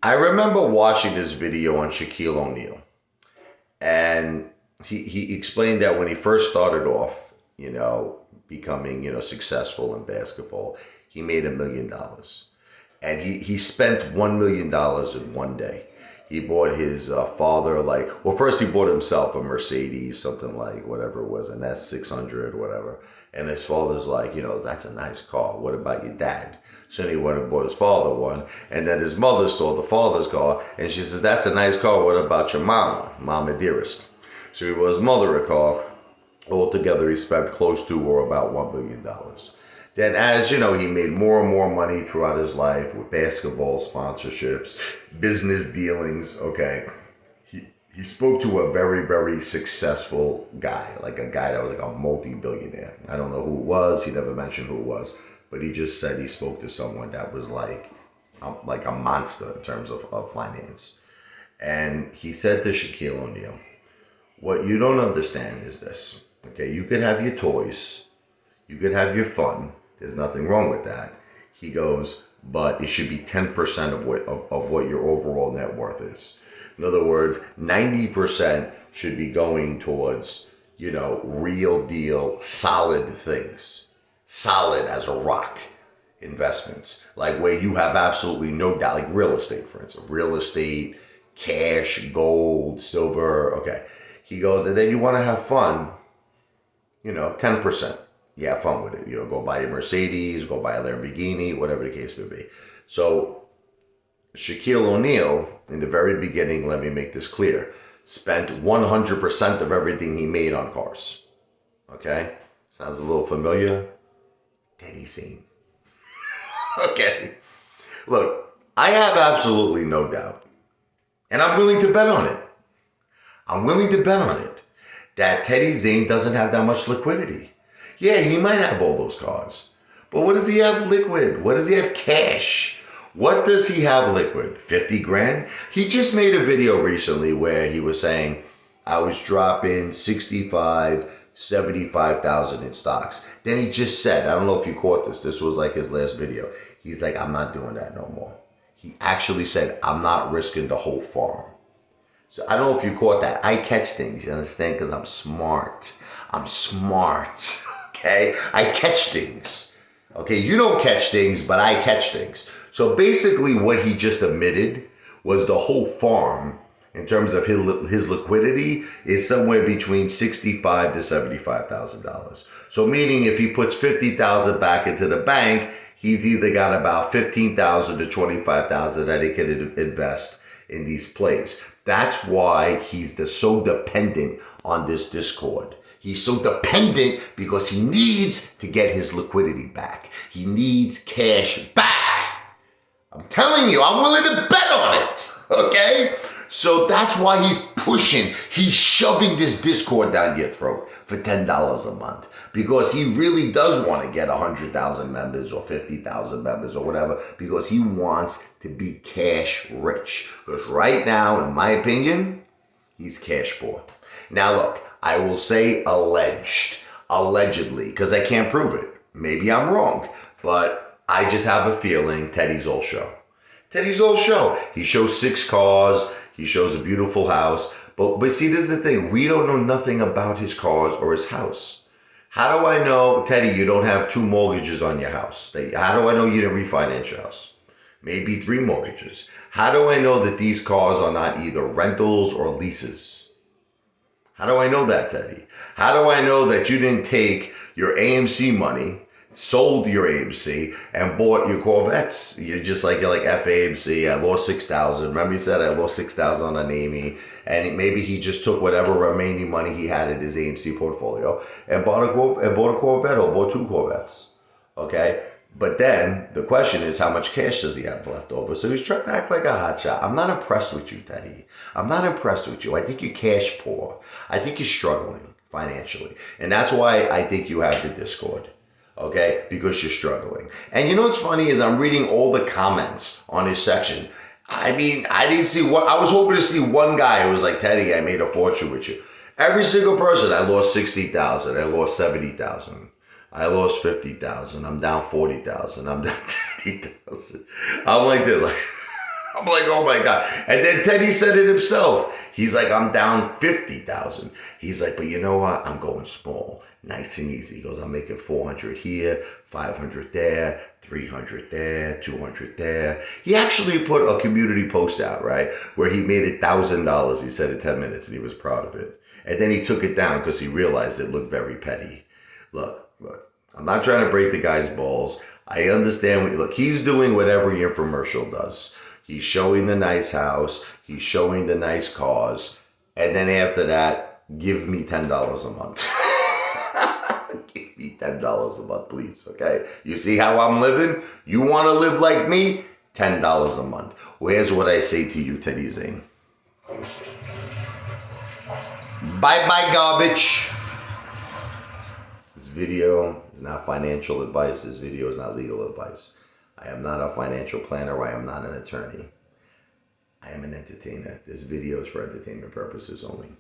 I remember watching this video on Shaquille O'Neal, and he explained that when he first started off, becoming, successful in basketball, he made $1 million. And he spent $1 million in one day. He bought his father, first he bought himself a Mercedes, something like whatever it was, an S600, whatever. And his father's like, that's a nice car. What about your dad? So then he went and bought his father one. And then his mother saw the father's car, and she says, that's a nice car. What about your mama dearest? So he bought his mother a car. Altogether, he spent close to or about $1 billion. Then, as you know, he made more and more money throughout his life with basketball sponsorships, business dealings. Okay, he spoke to a very, very successful guy, like a guy that was like a multi-billionaire. I don't know who it was. He never mentioned who it was, but he just said he spoke to someone that was like a monster in terms of finance. And he said to Shaquille O'Neal, what you don't understand is this. Okay, you could have your toys, you could have your fun. There's nothing wrong with that. He goes, but it should be 10% of what your overall net worth is. In other words, 90% should be going towards, real deal, solid things. Solid as a rock investments. Like where you have absolutely no doubt, like real estate, for instance. Real estate, cash, gold, silver, okay. He goes, and then you want to have fun, 10%. You have fun with it. Go buy a Mercedes, go buy a Lamborghini, whatever the case may be. So Shaquille O'Neal, in the very beginning, let me make this clear, spent 100% of everything he made on cars. Okay? Sounds a little familiar? Teddy Zane. Okay. Look, I have absolutely no doubt, and I'm willing to bet on it. That Teddy Zane doesn't have that much liquidity. Yeah, he might have all those cars. But what does he have liquid? What does he have cash? What does he have liquid? 50 grand? He just made a video recently where he was saying, I was dropping 75,000 in stocks. Then he just said, I don't know if you caught this. This was like his last video. He's like, I'm not doing that no more. He actually said, I'm not risking the whole farm. So I don't know if you caught that. I catch things, you understand? Because I'm smart. Okay? I catch things. Okay? You don't catch things, but I catch things. So basically what he just admitted was the whole farm, in terms of his liquidity, is somewhere between $65,000 to $75,000. So meaning if he puts $50,000 back into the bank, he's either got about $15,000 to $25,000 that he can invest in these plays. That's why he's so dependent on this Discord. He's so dependent because he needs to get his liquidity back. He needs cash back. I'm telling you, I'm willing to bet on it. Okay? So that's why he's pushing. He's shoving this Discord down your throat for $10 a month. Because he really does want to get 100,000 members or 50,000 members or whatever, because he wants to be cash rich. Because right now, in my opinion, he's cash poor. Now look, I will say allegedly, because I can't prove it. Maybe I'm wrong, but I just have a feeling Teddy's all show. He shows 6 cars, he shows a beautiful house, but see, this is the thing. We don't know nothing about his cars or his house. How do I know, Teddy, you don't have 2 mortgages on your house? How do I know you didn't refinance your house? Maybe 3 mortgages. How do I know that these cars are not either rentals or leases? How do I know that, Teddy? How do I know that you didn't take your AMC money, sold your AMC, and bought your Corvettes? You're like FAMC, I lost 6,000. Remember you said I lost 6,000 on Amy, and maybe he just took whatever remaining money he had in his AMC portfolio and bought a Corvette or bought 2 Corvettes. Okay? But then the question is, how much cash does he have left over? So he's trying to act like a hotshot. I'm not impressed with you, Teddy. I'm not impressed with you. I think you're cash poor. I think you're struggling financially. And that's why I think you have the Discord. Okay? Because you're struggling. And you know what's funny is I'm reading all the comments on his section. I mean, I was hoping to see one guy who was like, Teddy, I made a fortune with you. Every single person, I lost 60,000. I lost 70,000. I lost 50,000. I'm down 40,000. I'm down 30,000. I'm like this. I'm like, oh my God. And then Teddy said it himself. He's like, I'm down 50,000. He's like, but you know what? I'm going small, nice and easy. He goes, I'm making 400 here, 500 there, 300 there, 200 there. He actually put a community post out, right, where he made $1,000. He said in 10 minutes, and he was proud of it. And then he took it down because he realized it looked very petty. Look. I'm not trying to break the guy's balls. I understand look, he's doing what every infomercial does. He's showing the nice house. He's showing the nice cars. And then after that, give me $10 a month. Give me $10 a month, please, okay? You see how I'm living? You want to live like me? $10 a month. Where's what I say to you, Teddy Zane? Bye-bye, garbage. This video is not financial advice. This video is not legal advice. I am not a financial planner. I am not an attorney. I am an entertainer. This video is for entertainment purposes only.